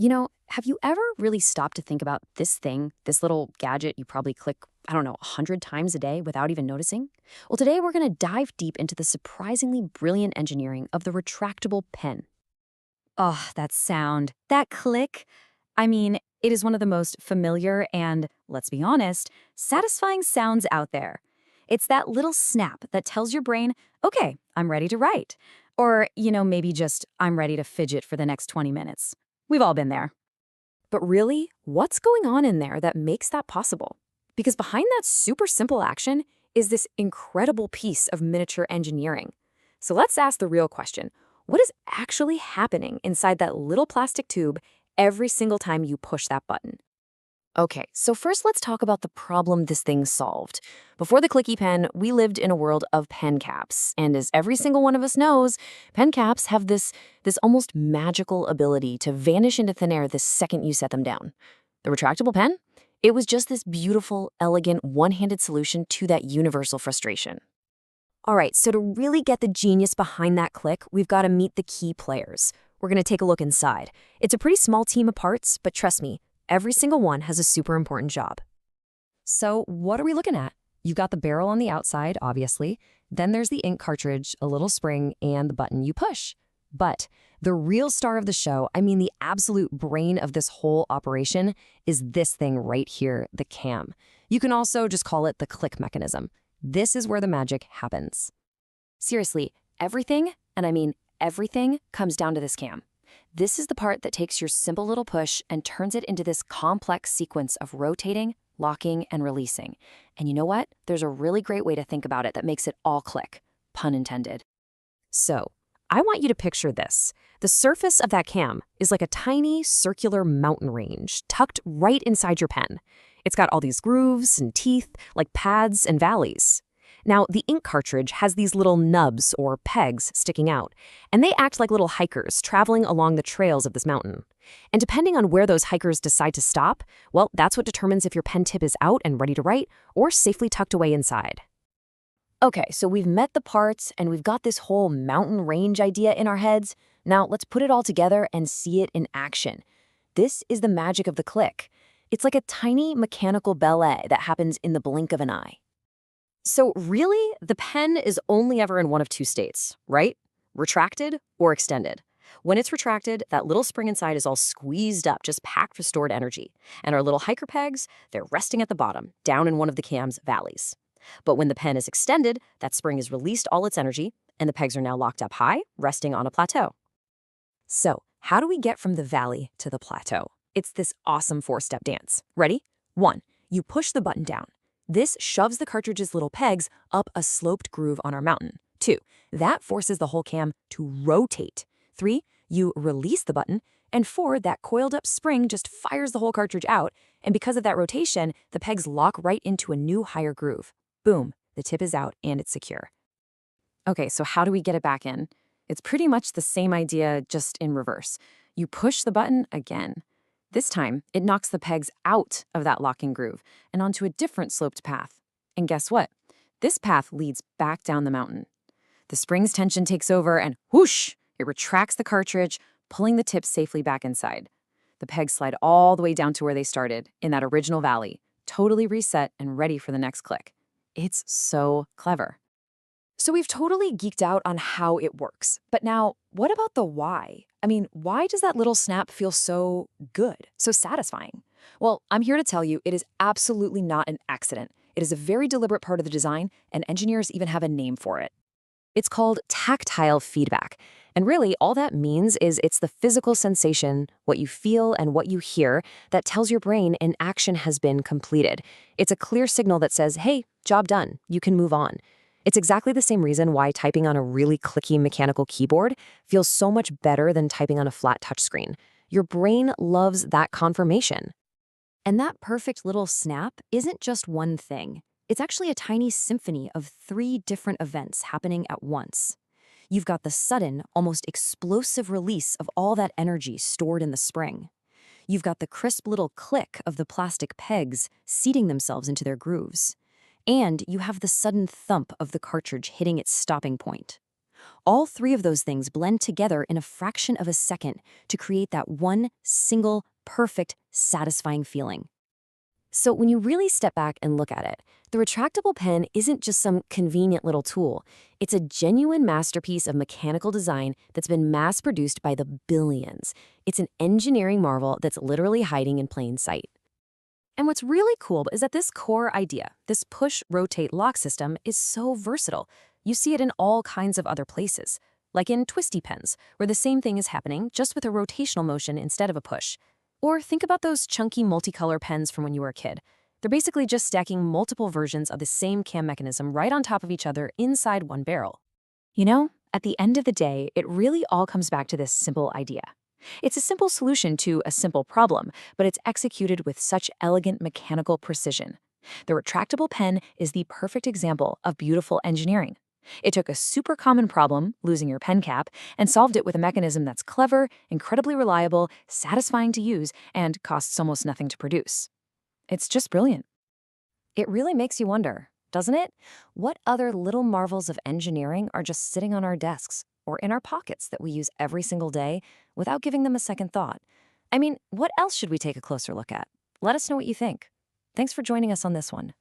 Have you ever really stopped to think about this thing, this little gadget you probably click, I don't know, 100 times a day without even noticing? Well, today we're going to dive deep into the surprisingly brilliant engineering of the retractable pen. Oh, that sound, that click. I mean, it is one of the most familiar and, let's be honest, satisfying sounds out there. It's that little snap that tells your brain, okay, I'm ready to write. Or, maybe just, I'm ready to fidget for the next 20 minutes. We've all been there. But really, what's going on in there that makes that possible? Because behind that super simple action is this incredible piece of miniature engineering. So let's ask the real question. What is actually happening inside that little plastic tube every single time you push that button? Okay, so first let's talk about the problem this thing solved. Before the clicky pen, we lived in a world of pen caps. And as every single one of us knows, pen caps have this almost magical ability to vanish into thin air the second you set them down. The retractable pen? It was just this beautiful, elegant, one-handed solution to that universal frustration. All right, so to really get the genius behind that click, we've got to meet the key players. We're going to take a look inside. It's a pretty small team of parts, but trust me, every single one has a super important job. So, what are we looking at? You've got the barrel on the outside, obviously. Then there's the ink cartridge, a little spring, and the button you push. But the real star of the show, I mean the absolute brain of this whole operation, is this thing right here, the cam. You can also just call it the click mechanism. This is where the magic happens. Seriously, everything, and I mean everything, comes down to this cam. This is the part that takes your simple little push and turns it into this complex sequence of rotating, locking, and releasing. And you know what? There's a really great way to think about it that makes it all click. Pun intended. So, I want you to picture this. The surface of that cam is like a tiny circular mountain range tucked right inside your pen. It's got all these grooves and teeth, like pads and valleys. Now, the ink cartridge has these little nubs or pegs sticking out, and they act like little hikers traveling along the trails of this mountain. And depending on where those hikers decide to stop, well, that's what determines if your pen tip is out and ready to write or safely tucked away inside. Okay, so we've met the parts and we've got this whole mountain range idea in our heads. Now, let's put it all together and see it in action. This is the magic of the click. It's like a tiny mechanical ballet that happens in the blink of an eye. So really, the pen is only ever in one of two states, right? Retracted or extended. When it's retracted, that little spring inside is all squeezed up, just packed with stored energy. And our little hiker pegs, they're resting at the bottom, down in one of the cam's valleys. But when the pen is extended, that spring has released all its energy, and the pegs are now locked up high, resting on a plateau. So, how do we get from the valley to the plateau? It's this awesome four-step dance. Ready? 1. You push the button down. This shoves the cartridge's little pegs up a sloped groove on our mountain. 2. That forces the whole cam to rotate. 3. You release the button. And 4. That coiled up spring just fires the whole cartridge out, and because of that rotation, the pegs lock right into a new higher groove. Boom, the tip is out and it's secure. Okay, so how do we get it back in? It's pretty much the same idea, just in reverse. You push the button again. This time, it knocks the pegs out of that locking groove and onto a different sloped path. And guess what? This path leads back down the mountain. The spring's tension takes over and whoosh, it retracts the cartridge, pulling the tip safely back inside. The pegs slide all the way down to where they started, in that original valley, totally reset and ready for the next click. It's so clever. So we've totally geeked out on how it works. But now, what about the why? I mean, why does that little snap feel so good, so satisfying? Well, I'm here to tell you it is absolutely not an accident. It is a very deliberate part of the design, and engineers even have a name for it. It's called tactile feedback. And really, all that means is it's the physical sensation, what you feel and what you hear, that tells your brain an action has been completed. It's a clear signal that says, hey, job done, you can move on. It's exactly the same reason why typing on a really clicky mechanical keyboard feels so much better than typing on a flat touchscreen. Your brain loves that confirmation. And that perfect little snap isn't just one thing. It's actually a tiny symphony of 3 different events happening at once. You've got the sudden, almost explosive release of all that energy stored in the spring. You've got the crisp little click of the plastic pegs seating themselves into their grooves. And you have the sudden thump of the cartridge hitting its stopping point. All three of those things blend together in a fraction of a second to create that one single, perfect, satisfying feeling. So when you really step back and look at it, the retractable pen isn't just some convenient little tool. It's a genuine masterpiece of mechanical design that's been mass-produced by the billions. It's an engineering marvel that's literally hiding in plain sight. And what's really cool is that this core idea, this push-rotate-lock system, is so versatile. You see it in all kinds of other places, like in twisty pens, where the same thing is happening just with a rotational motion instead of a push. Or think about those chunky multicolor pens from when you were a kid. They're basically just stacking multiple versions of the same cam mechanism right on top of each other inside one barrel. You know, at the end of the day, it really all comes back to this simple idea. It's a simple solution to a simple problem, but it's executed with such elegant mechanical precision. The retractable pen is the perfect example of beautiful engineering. It took a super common problem, losing your pen cap, and solved it with a mechanism that's clever, incredibly reliable, satisfying to use, and costs almost nothing to produce. It's just brilliant. It really makes you wonder, doesn't it? What other little marvels of engineering are just sitting on our desks or in our pockets that we use every single day without giving them a second thought? I mean, what else should we take a closer look at? Let us know what you think. Thanks for joining us on this one.